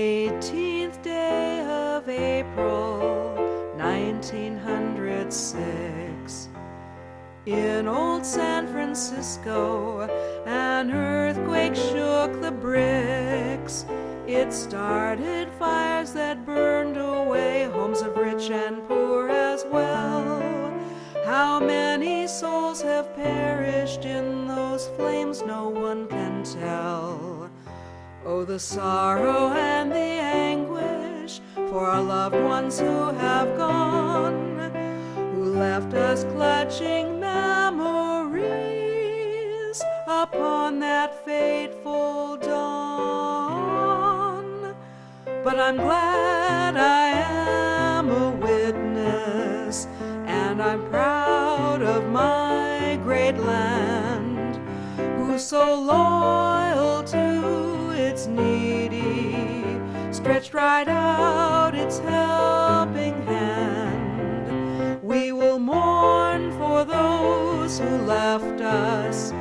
18th day of April, 1906. In old San Francisco, an earthquake shook the bricks. It started fires that burned away homes of rich and poor as well. How many souls have perished in those flames, no one can tell. Oh, the sorrow and the anguish for our loved ones who have gone, who left us clutching memories upon that fateful dawn. But I'm glad I am a witness, and I'm proud of my great land, who's so loyal to its needy, stretched right out its helping hand. We will mourn for those who left us,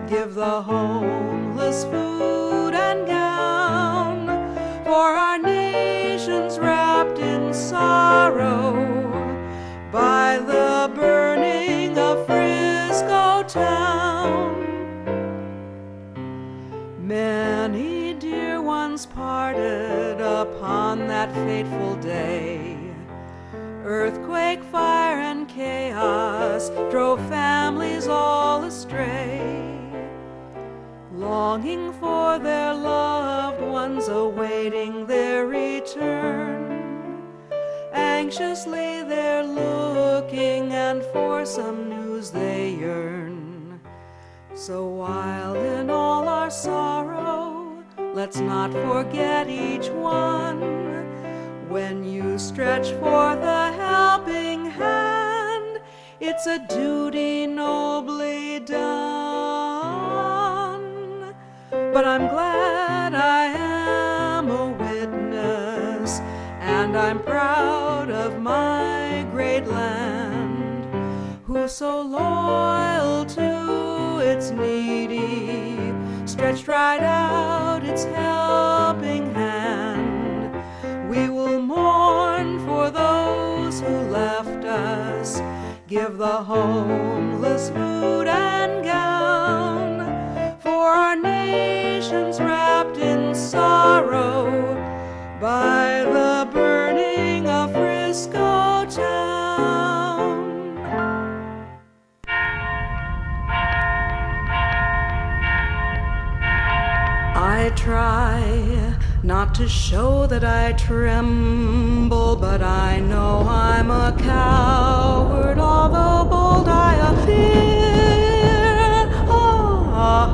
give the homeless food and gown, for our nation's wrapped in sorrow by the burning of Frisco town. Many dear ones parted upon that fateful day. Earthquake, fire, and chaos drove families all astray, longing for their loved ones, awaiting their return. Anxiously they're looking, and for some news they yearn. So while in all our sorrow, let's not forget each one. When you stretch forth a helping hand, it's a duty nobly done. But I'm glad I am a witness, and I'm proud of my great land, who's so loyal to its needy, stretched right out its helping hand. We will mourn for those who left us, give the homeless food and gown, for our nation's wrapped in sorrow by the burning of Frisco town. I try not to show that I tremble, but I know I'm a coward, although bold I appear. Oh,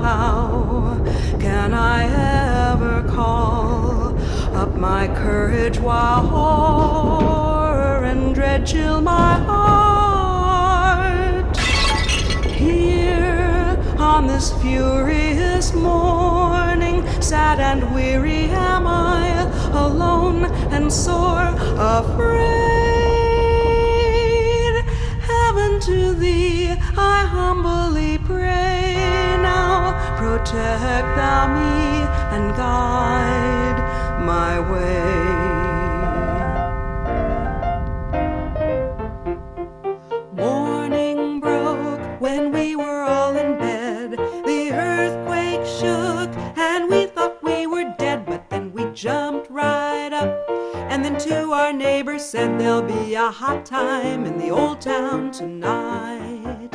how can I ever call up my courage while horror and dread chill my heart? Here on this furious morning, sad and weary am I, alone and sore afraid. Heaven, to thee I humbly pray now, protect thou me and guide my way. Morning broke when we were all in bed. The earthquake shook and we thought we were dead, but then we jumped right up and then to our neighbors said there'll be a hot time in the old town tonight.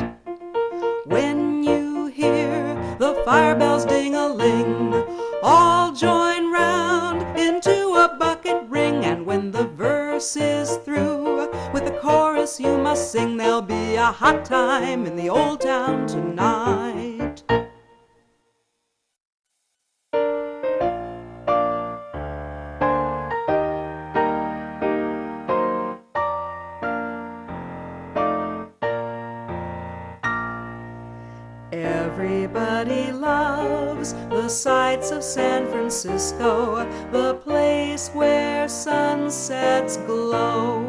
When you hear the fire bells ding-a-ling, all join round into a bucket ring, and when the verse is through with the chorus you must sing, there'll be a hot time in the old town tonight. Everybody loves the sights of San Francisco, the place where sunsets glow.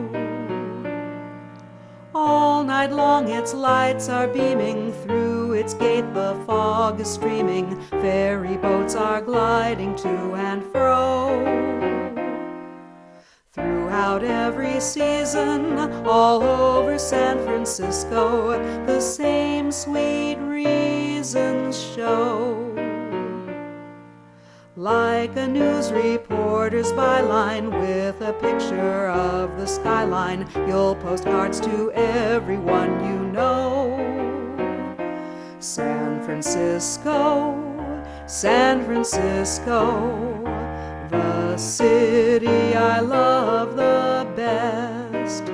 All night long its lights are beaming, through its gate the fog is streaming, ferry boats are gliding to and fro. every season, all over San Francisco, the same sweet reasons show. Like a news reporter's byline with a picture of the skyline, you'll post cards to everyone you know. San Francisco, San Francisco, the city I love the best.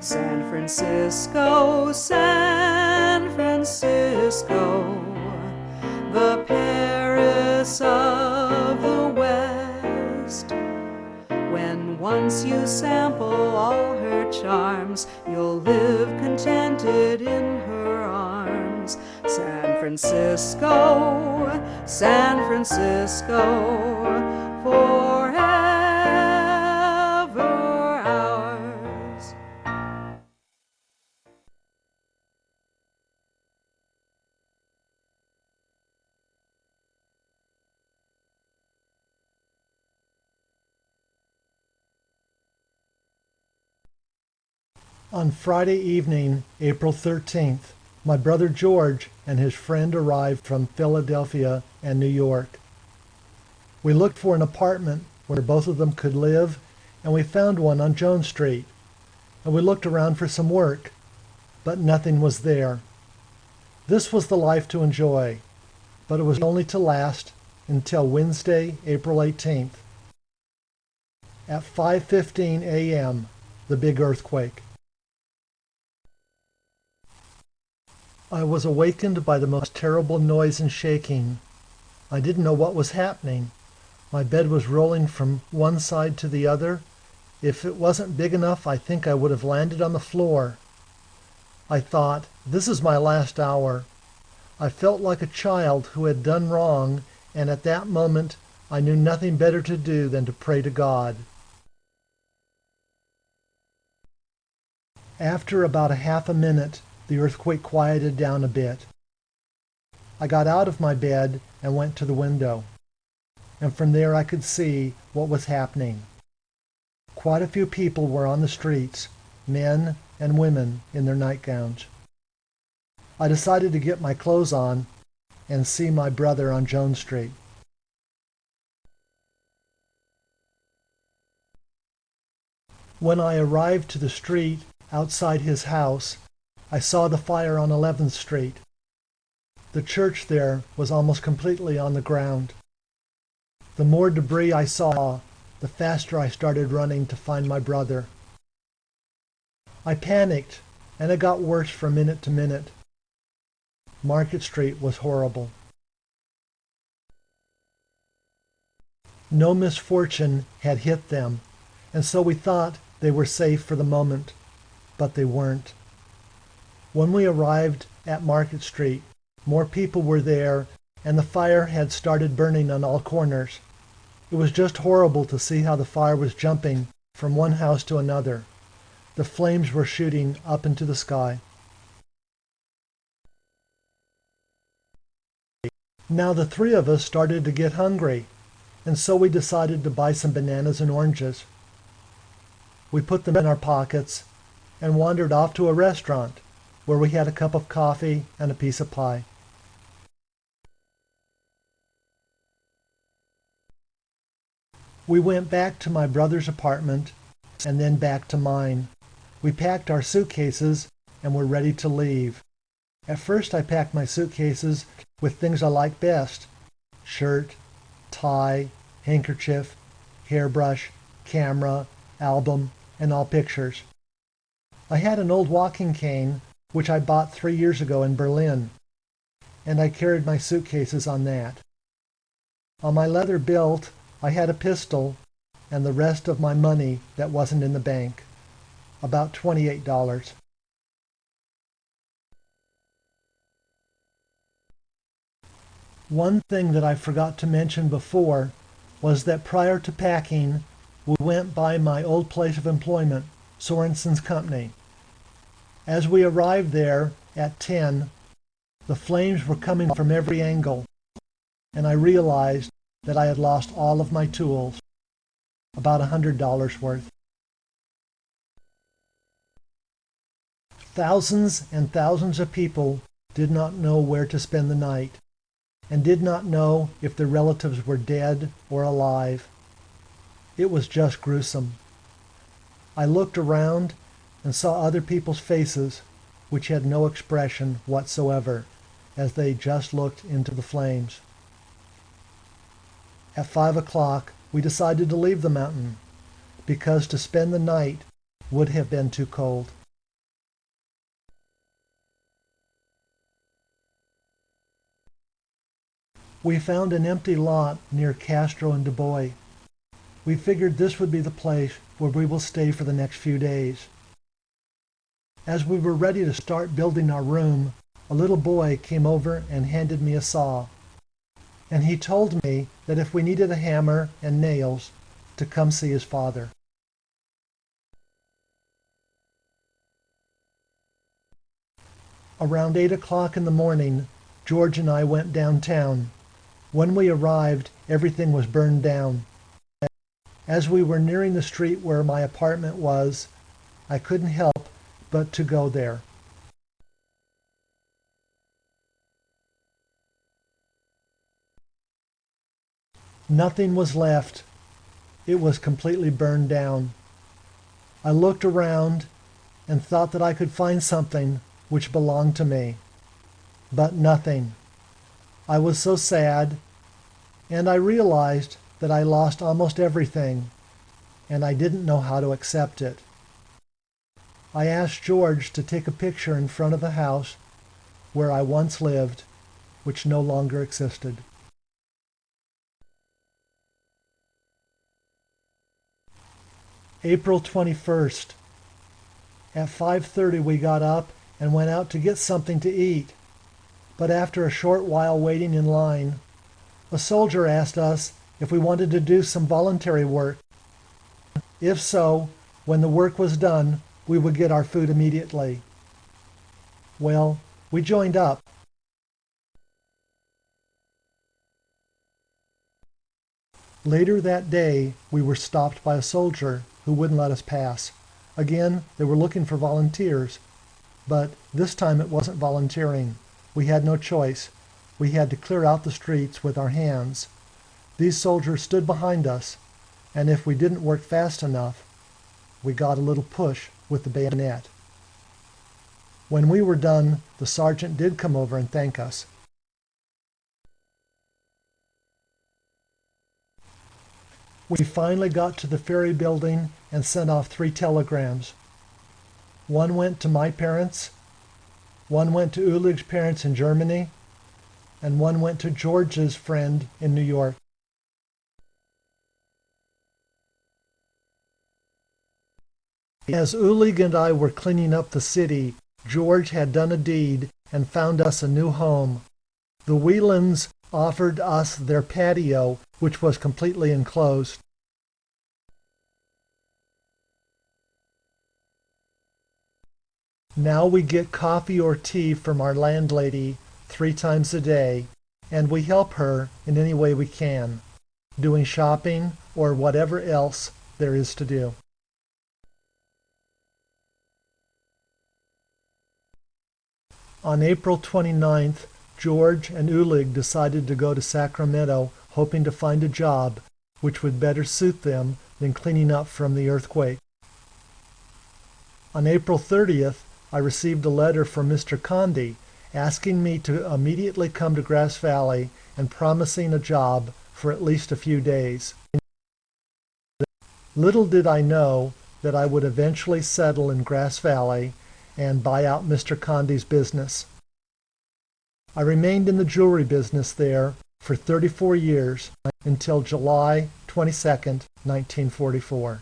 San Francisco, San Francisco, the Paris of the West. When once you sample all her charms, you'll live contented in her arms. San Francisco, San Francisco, forever ours. On Friday evening, April 13th, my brother George and his friend arrived from Philadelphia and New York. We looked for an apartment where both of them could live, and we found one on Jones Street. And we looked around for some work, but nothing was there. This was the life to enjoy, but it was only to last until Wednesday, April 18th. At 5:15 a.m., the big earthquake. I was awakened by the most terrible noise and shaking. I didn't know what was happening. My bed was rolling from one side to the other. If it wasn't big enough, I think I would have landed on the floor. I thought, this is my last hour. I felt like a child who had done wrong, and at that moment I knew nothing better to do than to pray to God. After about a half a minute, the earthquake quieted down a bit. I got out of my bed and went to the window, and from there I could see what was happening. Quite a few people were on the streets, men and women in their nightgowns. I decided to get my clothes on and see my brother on Jones Street. When I arrived to the street outside his house, I saw the fire on 11th Street. The church there was almost completely on the ground. The more debris I saw, the faster I started running to find my brother. I panicked, and it got worse from minute to minute. Market Street was horrible. No misfortune had hit them, and so we thought they were safe for the moment, but they weren't. When we arrived at Market Street, more people were there, and the fire had started burning on all corners. It was just horrible to see how the fire was jumping from one house to another. The flames were shooting up into the sky. Now the three of us started to get hungry, and so we decided to buy some bananas and oranges. We put them in our pockets and wandered off to a restaurant where we had a cup of coffee and a piece of pie. We went back to my brother's apartment and then back to mine. We packed our suitcases and were ready to leave. At first I packed my suitcases with things I like best: shirt, tie, handkerchief, hairbrush, camera, album, and all pictures. I had an old walking cane which I bought 3 years ago in Berlin, and I carried my suitcases on that. On my leather belt I had a pistol and the rest of my money that wasn't in the bank, about $28. One thing that I forgot to mention before was that prior to packing, we went by my old place of employment, Sorensen's Company. As we arrived there at 10, the flames were coming from every angle, and I realized that I had lost all of my tools, about $100 worth. Thousands and thousands of people did not know where to spend the night, and did not know if their relatives were dead or alive. It was just gruesome. I looked around and saw other people's faces, which had no expression whatsoever, as they just looked into the flames. At 5 o'clock, we decided to leave the mountain, because to spend the night would have been too cold. We found an empty lot near Castro and Du Bois. We figured this would be the place where we will stay for the next few days. As we were ready to start building our room, a little boy came over and handed me a saw. And he told me that if we needed a hammer and nails, to come see his father. Around 8 o'clock in the morning, George and I went downtown. When we arrived, everything was burned down. As we were nearing the street where my apartment was, I couldn't help but to go there. Nothing was left. It was completely burned down. I looked around and thought that I could find something which belonged to me, but nothing. I was so sad, and I realized that I lost almost everything, and I didn't know how to accept it. I asked George to take a picture in front of the house where I once lived, which no longer existed. April 21st. At 5:30 we got up and went out to get something to eat. But after a short while waiting in line, a soldier asked us if we wanted to do some voluntary work. If so, when the work was done, we would get our food immediately. Well, we joined up. Later that day, we were stopped by a soldier who wouldn't let us pass. Again, they were looking for volunteers, but this time it wasn't volunteering. We had no choice. We had to clear out the streets with our hands. These soldiers stood behind us, and if we didn't work fast enough, we got a little push with the bayonet. When we were done, the sergeant did come over and thank us. We finally got to the ferry building and sent off 3 telegrams. One went to my parents, one went to Ulig's parents in Germany, and one went to George's friend in New York. As Ulig and I were cleaning up the city, George had done a deed and found us a new home. The Whelans offered us their patio, which was completely enclosed. Now we get coffee or tea from our landlady 3 times a day, and we help her in any way we can, doing shopping or whatever else there is to do. On April 29th, George and Ulig decided to go to Sacramento, hoping to find a job which would better suit them than cleaning up from the earthquake. On April 30th, I received a letter from Mr. Condi asking me to immediately come to Grass Valley and promising a job for at least a few days. Little did I know that I would eventually settle in Grass Valley and buy out Mr. Condi's business. I remained in the jewelry business there for 34 years until July 22, 1944.